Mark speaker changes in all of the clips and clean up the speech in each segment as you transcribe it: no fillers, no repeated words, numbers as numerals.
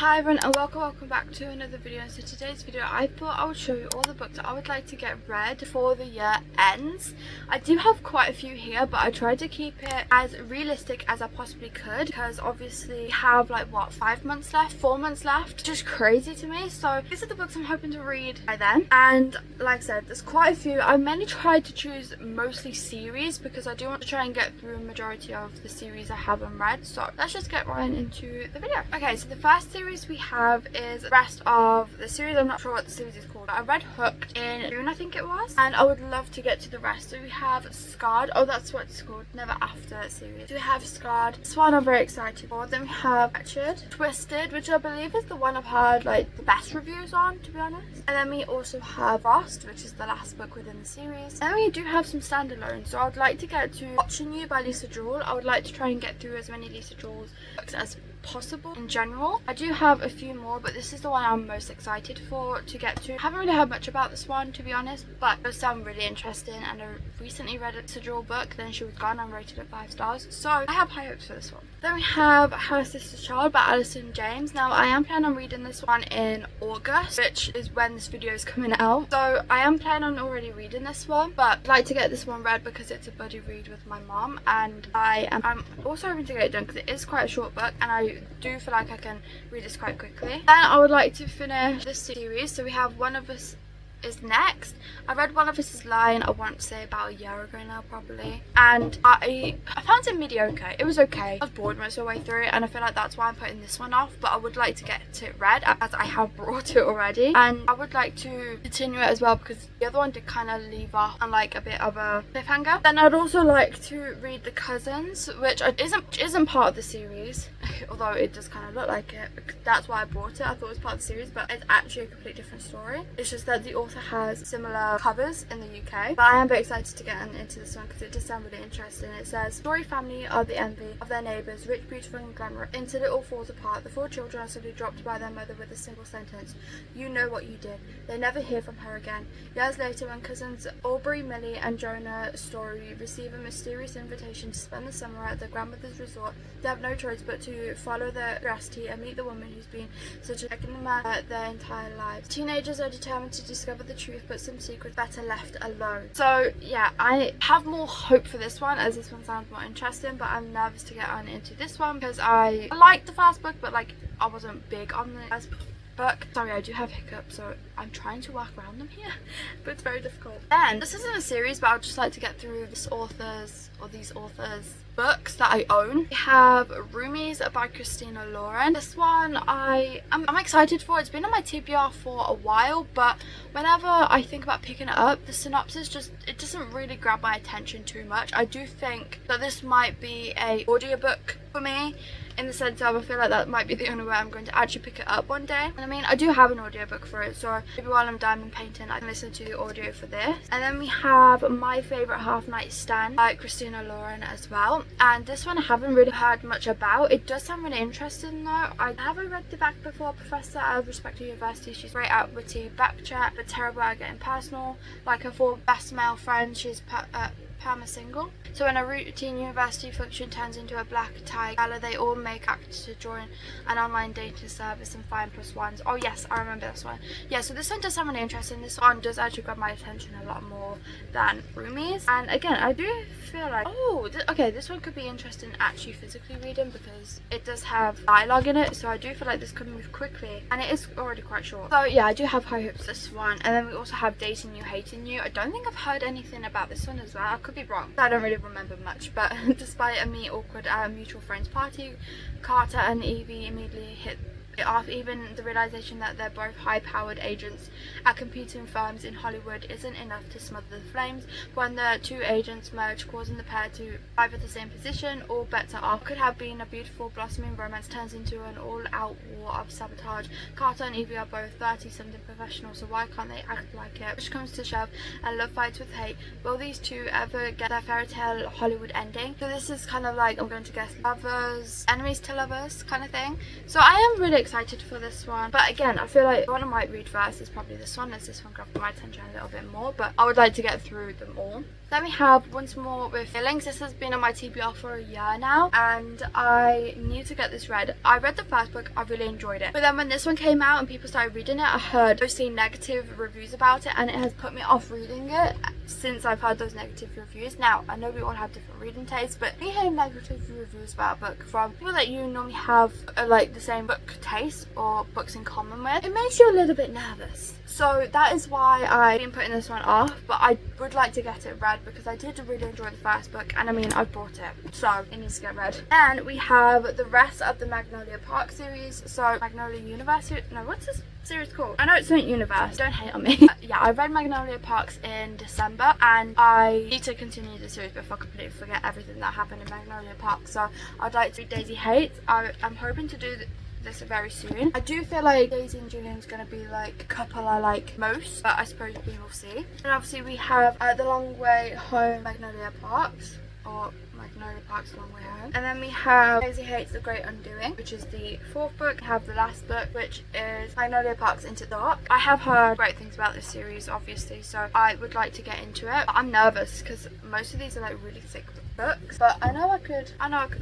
Speaker 1: Hi everyone and welcome back to another video. So today's video I thought I would show you all the books that I would like to get read before the year ends. I do have quite a few here, but I tried to keep it as realistic as I possibly could because obviously we have like what, 5 months left, 4 months left, just crazy to me. So these are the books I'm hoping to read by then, and like I said, there's quite a few. I mainly tried to choose mostly series because I do want to try and get through a majority of the series I haven't read. So let's just get right into the video. Okay, so the first series we have is the rest of the series. I'm not sure what the series is called. I read Hooked in June, I think it was, and I would love to get to the rest. So we have Scarred. Oh, that's what it's called, Never After series. So we have Scarred. This one I'm very excited for. Then we have Fractured, Twisted, which I believe is the one I've heard like the best reviews on, to be honest. And then we also have Frost, which is the last book within the series. And then we do have some standalone. So I would like to get to Watching You by Lisa Jewell. I would like to try and get through as many Lisa Jewell's books as possible in general. I do have a few more, but this is the one I'm most excited for to get to. I haven't really heard much about this one, to be honest, but it does sound really interesting. And I recently read a Lisa Jewell book, Then She Was Gone, and rated it 5 stars, so I have high hopes for this one. Then we have Her Sister's Child by Alison James. Now I am planning on reading this one in August, which is when this video is coming out, so I am planning on already reading this one, but I'd like to get this one read because it's a buddy read with my mom, and I'm also hoping to get it done because it is quite a short book and I do feel like I can read this quite quickly. Then I would like to finish this series. So we have One of Us Is Next. I read One of Us Is Lying, I want to say about a year ago now probably, and I found it mediocre. It was okay. I was bored most of the way through it, and I feel like that's why I'm putting this one off, but I would like to get it read as I have brought it already, and I would like to continue it as well because the other one did kind of leave off on like a bit of a cliffhanger. Then I'd also like to read The Cousins, which isn't part of the series, although it does kind of look like it. That's why I bought it. I thought it was part of the series, but it's actually a completely different story. It's just that the author has similar covers in the UK, but I am very excited to get into this one because it does sound really interesting. It says, Story family are the envy of their neighbours, rich, beautiful and glamorous, until it all falls apart. The 4 children are suddenly dropped by their mother with a simple sentence: you know what you did. They never hear from her again. Years later, when cousins Aubrey, Millie and Jonah Story receive a mysterious invitation to spend the summer at their grandmother's resort, they have no choice but to follow their curiosity and meet the woman who's been such a second man their entire lives. Teenagers are determined to discover the truth, but some secrets better left alone. So yeah, I have more hope for this one as this one sounds more interesting, but I'm nervous to get on into this one because I liked the first book, but like I wasn't big on the first book. Sorry, I do have hiccups, so I'm trying to work around them here, but it's very difficult. Then this isn't a series, but I'd just like to get through these authors books that I own. We have Roomies by Christina Lauren. This one I'm excited for. It's been on my TBR for a while, but whenever I think about picking it up, the synopsis it doesn't really grab my attention too much. I do think that this might be a audiobook for me, in the sense of I feel like that might be the only way I'm going to actually pick it up one day. And I mean, I do have an audiobook for it, so maybe while I'm diamond painting I can listen to the audio for this. And then we have My Favourite Half Night Stand by Christina Lauren as well, and this one I haven't really heard much about. It does sound really interesting though. I haven't read the back before. Professor out of Respectable University, she's great at witty backchat but terrible at getting personal. Like her 4 best male friends, she's Pam single. So when a routine university function turns into a black tie gala, they all make acts to join an online dating service and find +1s. Oh yes, I remember this one. Yeah, so this one does sound really interesting. This one does actually grab my attention a lot more than Roomies. And again, I do feel like, okay, this one could be interesting actually physically reading because it does have dialogue in it, so I do feel like this could move quickly, and it is already quite short. So yeah, I do have high hopes for this one. And then we also have Dating You, Hating You. I don't think I've heard anything about this one as well. I could be wrong. I don't really remember much, but despite a awkward mutual friends party, Carter and Evie immediately hit it off. Even the realization that they're both high-powered agents at competing firms in Hollywood isn't enough to smother the flames. When the 2 agents merge, causing the pair to arrive at the same position, all bets are off. Could have been a beautiful blossoming romance turns into an all-out war of sabotage. Carter and Evie are both 30-something professionals, so why can't they act like it? Which comes to shove, and love fights with hate. Will these 2 ever get their fairy tale Hollywood ending? So this is kind of like, I'm going to guess, lovers, enemies to lovers kind of thing. So I am really excited for this one, but again, I feel like the one I might read first is probably this one, as this one grabbed my attention a little bit more, but I would like to get through them all. Then we have Once More with Feelings. This has been on my TBR for a year now, and I need to get this read. I read the first book, I really enjoyed it, but then when this one came out and people started reading it, I heard mostly negative reviews about it, and it has put me off reading it since I've heard those negative reviews. Now, I know we all have different reading tastes, but when you hear negative reviews about a book from people that you normally have like the same book taste or books in common with, it makes you a little bit nervous. So that is why I've been putting this one off, but I would like to get it read because I did really enjoy the first book, and I mean, I bought it, so it needs to get read. And we have the rest of the Magnolia Park series. So Magnolia Universe, no, what's this series called? I know it's something Universe, don't hate on me. Yeah, I read Magnolia Parks in December, and I need to continue the series before I completely forget everything that happened in Magnolia Park. So I'd like to read Daisy Hates. I'm hoping to do this very soon. I do feel like Daisy and Julian's gonna be like a couple I like most, but I suppose we will see. And obviously we have The Long Way Home, Magnolia Parks, or Magnolia Parks, A Long Way Home. And then we have Daisy Hates, The Great Undoing, which is the 4th book. We have the last book, which is Magnolia Parks Into Dark. I have heard great things about this series, obviously, so I would like to get into it. But I'm nervous because most of these are like really thick books, but I know I could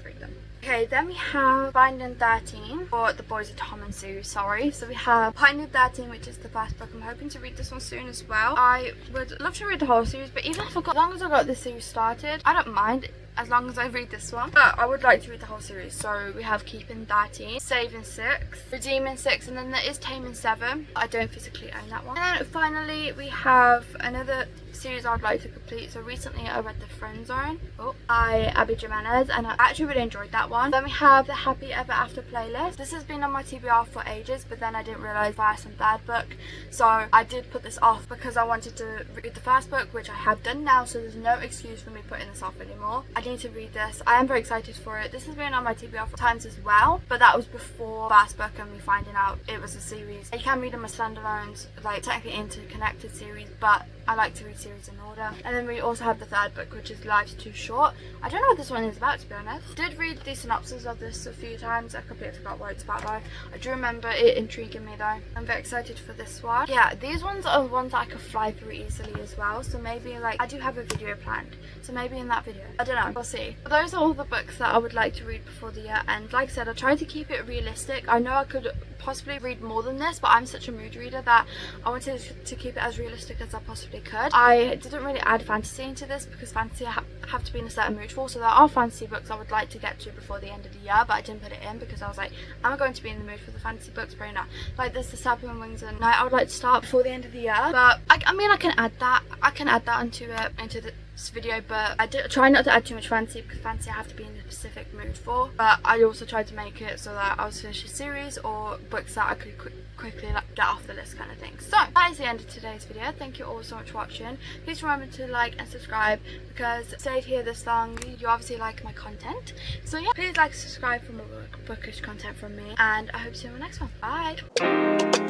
Speaker 1: read them. Okay, then we have Binding 13, or the Boys of Tom series, sorry. So we have Binding 13, which is the first book. I'm hoping to read this one soon as well. I would love to read the whole series, but even if as long as I got this series started, I don't mind as long as I read this one. But I would like to read the whole series. So we have Keeping 13, Saving 6, Redeeming 6, and then there is Taming 7. I don't physically own that one. And then finally we have another series I'd like to complete. So recently I read The Friend Zone by Abby Jimenez, and I actually really enjoyed that one. Then we have the Happy Ever After playlist. This has been on my TBR for ages, but then I didn't realise the first and third book, so I did put this off because I wanted to read the first book, which I have done now, so there's no excuse for me putting this off anymore. I need to read this. I am very excited for it. This has been on my TBR for times as well, but that was before the first book and me finding out it was a series. You can read them as standalones, like technically interconnected series, but I like to read series in order. And then we also have the third book, which is Life's Too Short. I don't know what this one is about, to be honest. Did read the synopsis of this a few times. I completely forgot what it's about though. I do remember it intriguing me though. I'm very excited for this one. Yeah, these ones are ones that I could fly through easily as well. So maybe like I do have a video planned. So maybe in that video. I don't know. We'll see. But those are all the books that I would like to read before the year end. Like I said, I tried to keep it realistic. I know I could possibly read more than this, but I'm such a mood reader that I wanted to keep it as realistic as I possibly could. I didn't really add fantasy into this because fantasy I have to be in a certain mood for, so there are fantasy books I would like to get to before the end of the year, but I didn't put it in because I was like, am I going to be in the mood for the fantasy books? Probably not. Like there's the Serpent and Wings and Night I would like to start before the end of the year, but I mean I can add that into this video, but I try not to add too much fantasy because fantasy I have to be in a specific mood for. But I also tried to make it so that I was finish a series or books that I could quickly like, get off the list kind of thing. So that is the end of today's video. Thank you all so much for watching. Please remember to like and subscribe because stayed here this long, you obviously like my content. So yeah, please like and subscribe for more bookish content from me, and I hope to see you in the next one. Bye.